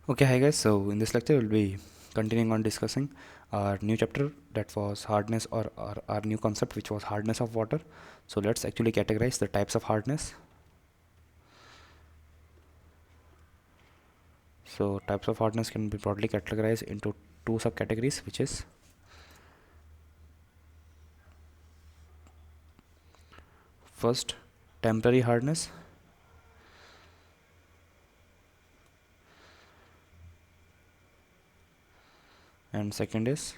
Okay, hi guys. So in this lecture, we'll be continuing on discussing our new chapter that was hardness, or our new concept, which was hardness of water. So let's actually categorize the types of hardness. So types of hardness can be broadly categorized into two subcategories, which is first temporary hardness, and second is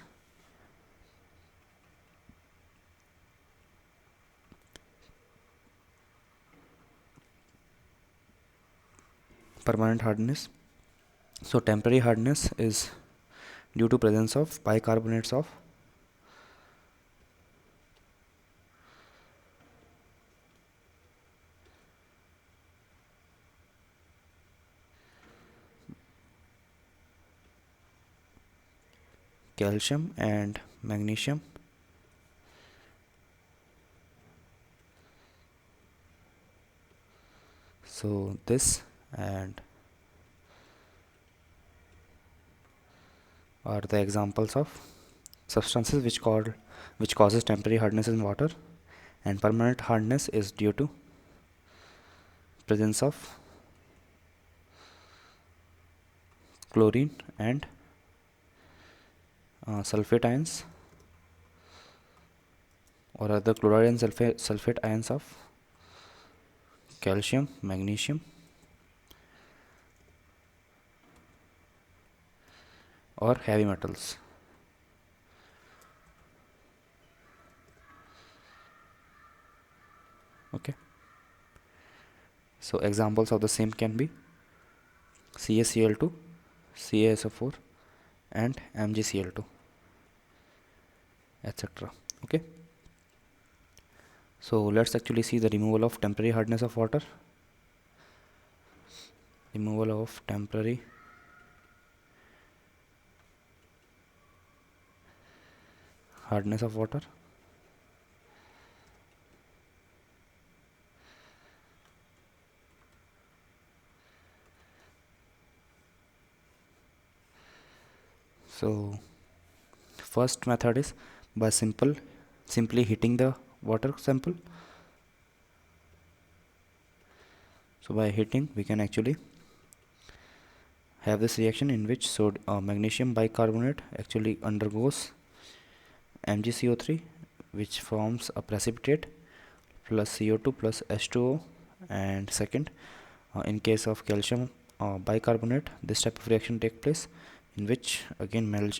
permanent hardness. So temporary hardness is due to presence of bicarbonates of calcium and magnesium. So this and are the examples of substances which causes temporary hardness in water, and permanent hardness is due to presence of chlorine and sulfate ions, or other chloride and sulfate ions of calcium, magnesium, or heavy metals. Okay, so examples of the same can be CaCl2, CaSO4, and MgCl2, etc. Okay, so let's actually see the removal of temporary hardness of water. Removal of temporary hardness of water. So first method is by simply heating the water sample. So by heating we can actually have this reaction in which magnesium bicarbonate actually undergoes MgCO3, which forms a precipitate plus CO2 plus H2O. And second, in case of calcium bicarbonate, this type of reaction take place in which again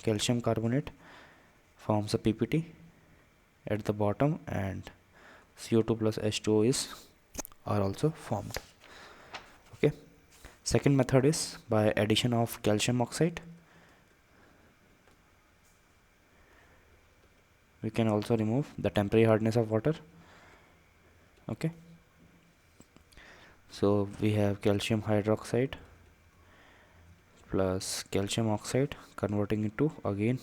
calcium carbonate forms a PPT at the bottom, and CO2 plus H2O are also formed. Okay, second method is by addition of calcium oxide. We can also remove the temporary hardness of water. Okay, so we have calcium hydroxide plus calcium oxide converting into again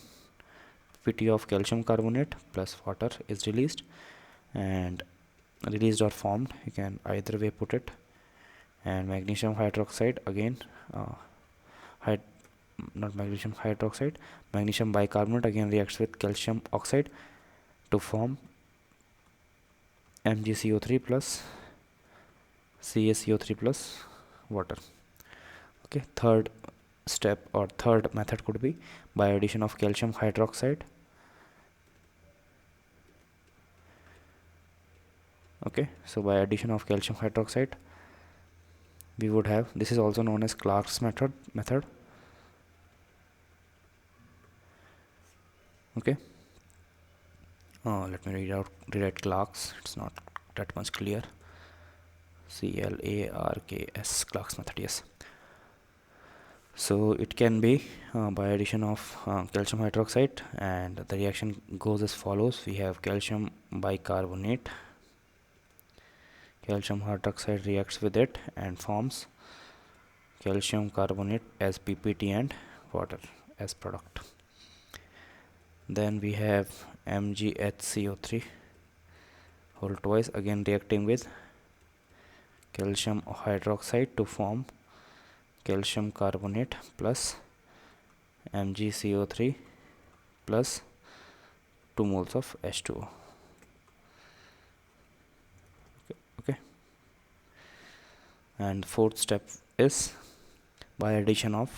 PPT of calcium carbonate plus water is released, and released or formed, you can either way put it. And magnesium hydroxide again, hyd not magnesium hydroxide, magnesium bicarbonate again reacts with calcium oxide to form MgCO3 plus CaCO3 plus water. Okay, third step or third method could be by addition of calcium hydroxide. Okay, so by addition of calcium hydroxide we would have, this is also known as Clark's method. Okay, let me rewrite Clark's, it's not that much clear. CLARKS, Clark's method, yes. So it can be by addition of calcium hydroxide, and the reaction goes as follows. We have calcium bicarbonate, calcium hydroxide reacts with it and forms calcium carbonate as PPT and water as product. Then we have MgHCO3 whole twice again reacting with calcium hydroxide to form calcium carbonate plus MgCO3 plus 2 moles of H2O. Okay, and fourth step is by addition of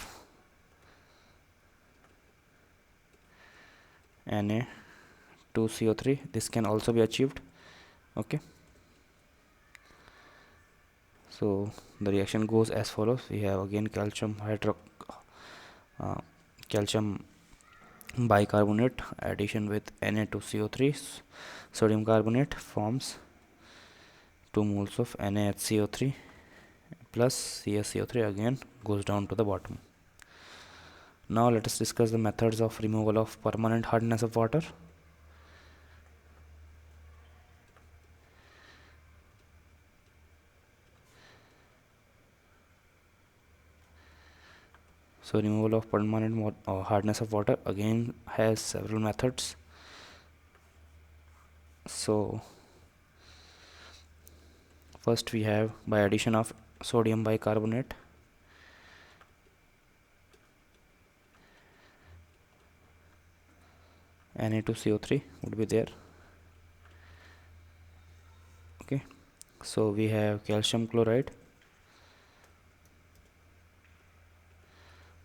Na2CO3. This can also be achieved. Okay, so the reaction goes as follows. We have again calcium bicarbonate addition with Na2CO3, sodium carbonate forms 2 moles of NaHCO3 plus CaCO3, again goes down to the bottom. Now let us discuss the methods of removal of permanent hardness of water. So removal of permanent hardness of water again has several methods. So first we have by addition of sodium bicarbonate. Na2CO3 would be there. Okay, so we have calcium chloride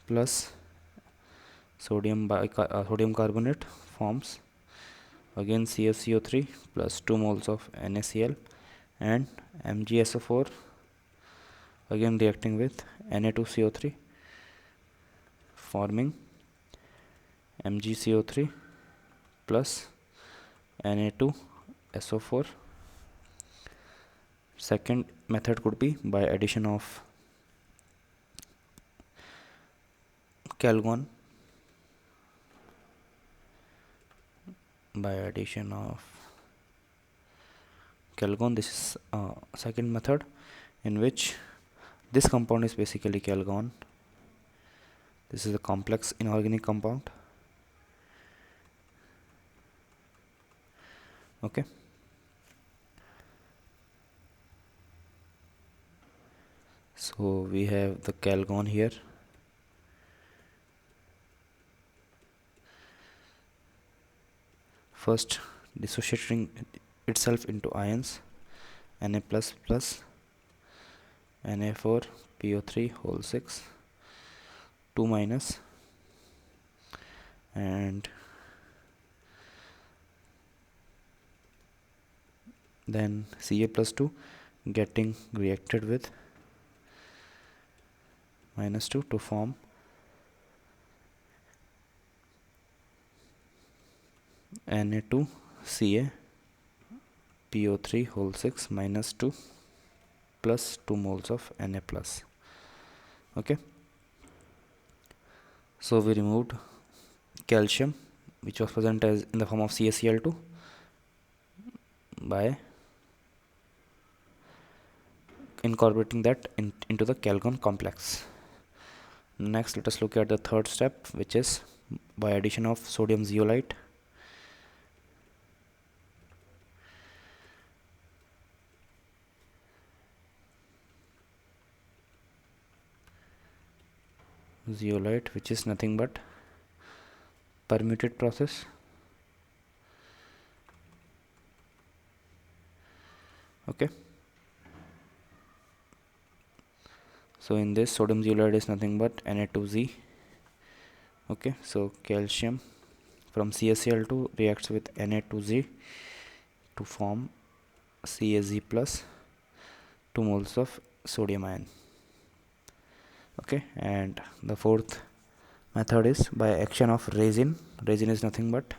plus sodium carbonate forms again CaCO3 plus 2 moles of NaCl and MgSO4 again reacting with Na2CO3 forming MgCO3 plus Na2SO4. Second method could be by addition of calgon. This is second method in which this compound is basically calgon. This is a complex inorganic compound. Okay, so we have the calgon here. First dissociating itself into ions Na plus plus Na4 PO3 whole 6 2 minus and then Ca plus 2 getting reacted with minus 2 to form Na2Ca PO3 whole 6 minus 2 plus 2 moles of Na plus. Okay, so we removed calcium which was present as in the form of CaCl2 by incorporating that into the calgon complex. Next, let us look at the third step, which is by addition of sodium zeolite. Zeolite, which is nothing but permuted process. Okay, so in this sodium zeolite is nothing but Na2Z. Okay, so calcium from CaCl2 reacts with Na2Z to form CaZ plus 2 moles of sodium ion. Okay, and the fourth method is by action of resin. Resin is nothing but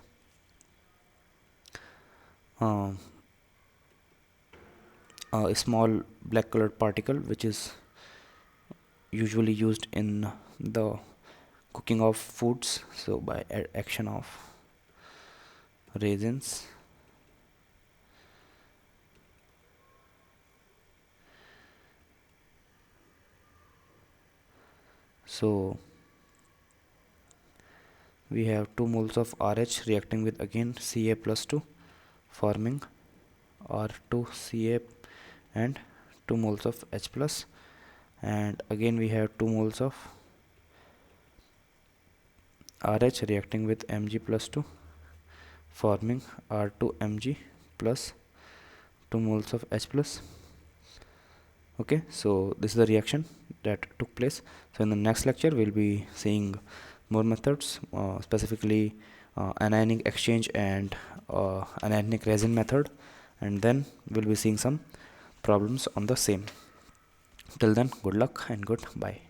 a small black colored particle which is usually used in the cooking of foods. So by action of resins, so we have 2 moles of RH reacting with again Ca plus 2 forming R2Ca and 2 moles of H plus and again we have 2 moles of RH reacting with Mg plus 2, forming R2Mg plus 2 moles of H plus. Okay, so this is the reaction that took place. So in the next lecture we'll be seeing more methods, specifically anionic exchange and anionic resin method, and then we'll be seeing some problems on the same. Till then, good luck and goodbye.